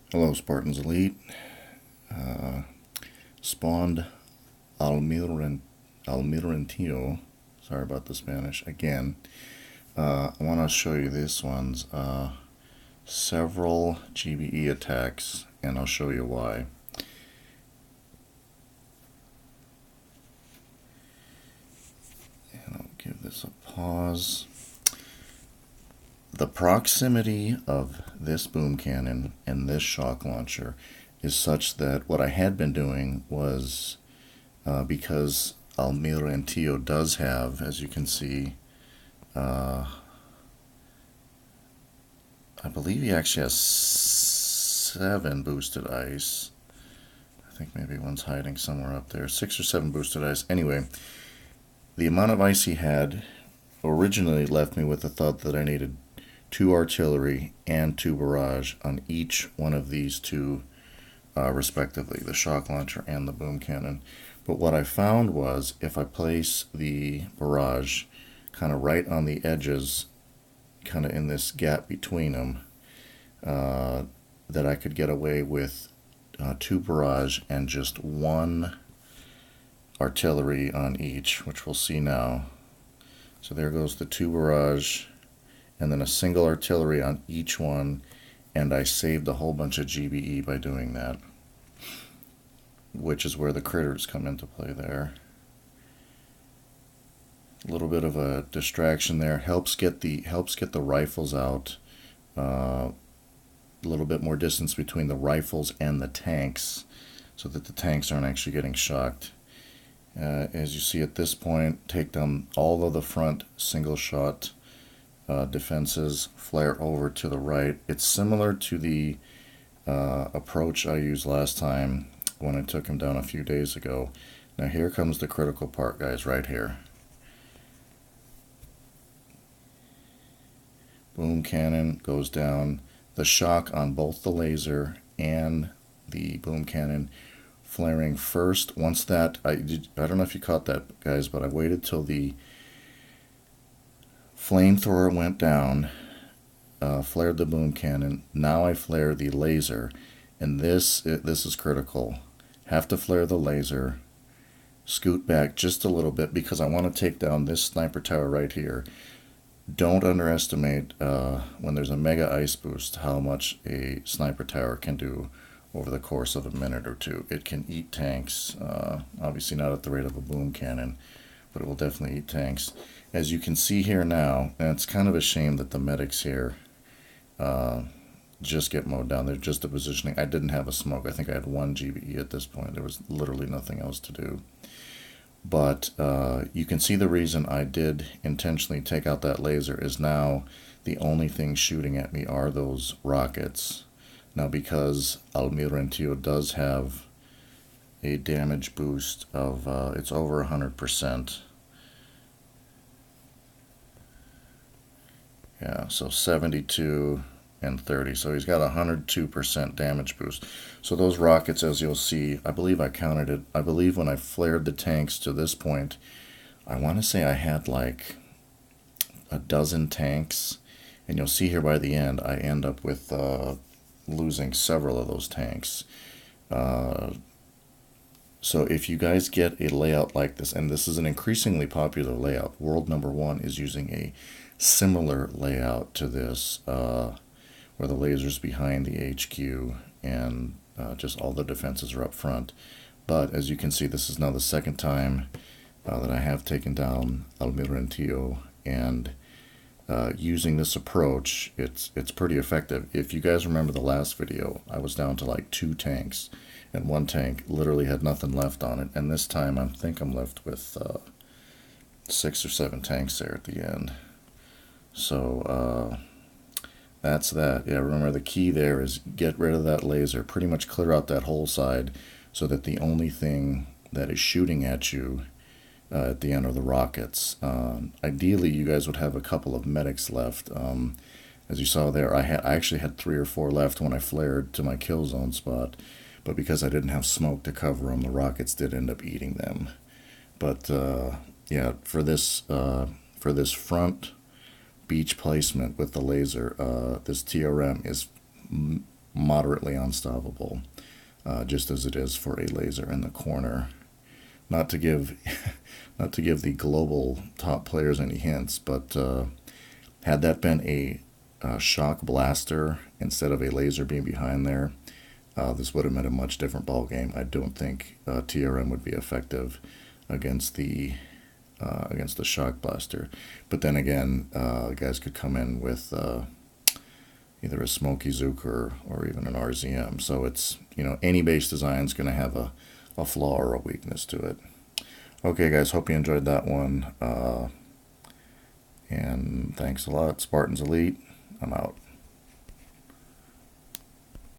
Hello, Spartans Elite. Spawned Almirantillo. Sorry about the Spanish. Again, I want to show you this one's several GBE attacks, and I'll show you why. And I'll give this a pause. The proximity of this boom cannon and this shock launcher is such that what I had been doing was because Almirantillo does have, as you can see, I believe he actually has 7 boosted ice. I think maybe one's hiding somewhere up there. 6 or 7 boosted ice. Anyway, the amount of ice he had originally left me with the thought that I needed 2 artillery and 2 barrage on each one of these two, respectively, the shock launcher and the boom cannon. But what I found was if I place the barrage kind of right on the edges, kind of in this gap between them, that I could get away with 2 barrage and just 1 artillery on each, which we'll see now. So there goes the 2 barrage and then a single artillery on each one, and I saved a whole bunch of GBE by doing that, which is where the critters come into play there. A little bit of a distraction there. Helps get the rifles out. A little bit more distance between the rifles and the tanks, so that the tanks aren't actually getting shocked. As you see at this point, take down all of the front single shot defenses, flare over to the right. It's similar to the approach I used last time when I took him down a few days ago. Now here comes the critical part, guys, right here. Boom cannon goes down. The shock on both the laser and the boom cannon flaring first. Once that, I don't know if you caught that, guys, but I waited till the flamethrower went down, flared the boom cannon. Now I flare the laser, and this is critical. Have to flare the laser, scoot back just a little bit because I want to take down this sniper tower right here. Don't underestimate when there's a mega ice boost how much a sniper tower can do over the course of a minute or two. It can eat tanks, obviously not at the rate of a boom cannon, but it will definitely eat tanks. As you can see here now, and it's kind of a shame that the medics here just get mowed down. They're just the positioning. I didn't have a smoke. I think I had 1 GBE at this point. There was literally nothing else to do. But you can see the reason I did intentionally take out that laser is now the only thing shooting at me are those rockets. Now because Almirantillo does have a damage boost of, it's over 100%. Yeah, so 72 and 30. So he's got a 102% damage boost. So those rockets, as you'll see, I believe I counted it. I believe when I flared the tanks to this point, I want to say I had like a dozen tanks. And you'll see here by the end, I end up with losing several of those tanks. So if you guys get a layout like this, and this is an increasingly popular layout, world number 1 is using a similar layout to this, where the laser's behind the HQ and just all the defenses are up front. But as you can see, this is now the second time that I have taken down Almirantillo, and using this approach, it's pretty effective. If you guys remember the last video, I was down to like 2 tanks, and 1 tank literally had nothing left on it. And this time, I think I'm left with 6 or 7 tanks there at the end. So that's that. Yeah, remember the key there is get rid of that laser, pretty much clear out that whole side, so that the only thing that is shooting at you at the end are the rockets. Ideally, you guys would have a couple of medics left. As you saw there, I actually had 3 or 4 left when I flared to my kill zone spot, but because I didn't have smoke to cover them, the rockets did end up eating them. But yeah, for this front beach placement with the laser, this TRM is moderately unstoppable, just as it is for a laser in the corner. Not to give not to give the global top players any hints, but had that been a shock blaster instead of a laser beam behind there, this would have been a much different ball game. I don't think TRM would be effective against the shock blaster. But then again, guys could come in with either a Smoky Zook or even an RZM. So it's, any base design is going to have a flaw or a weakness to it. Okay, guys, hope you enjoyed that one. And thanks a lot. Spartans Elite, I'm out.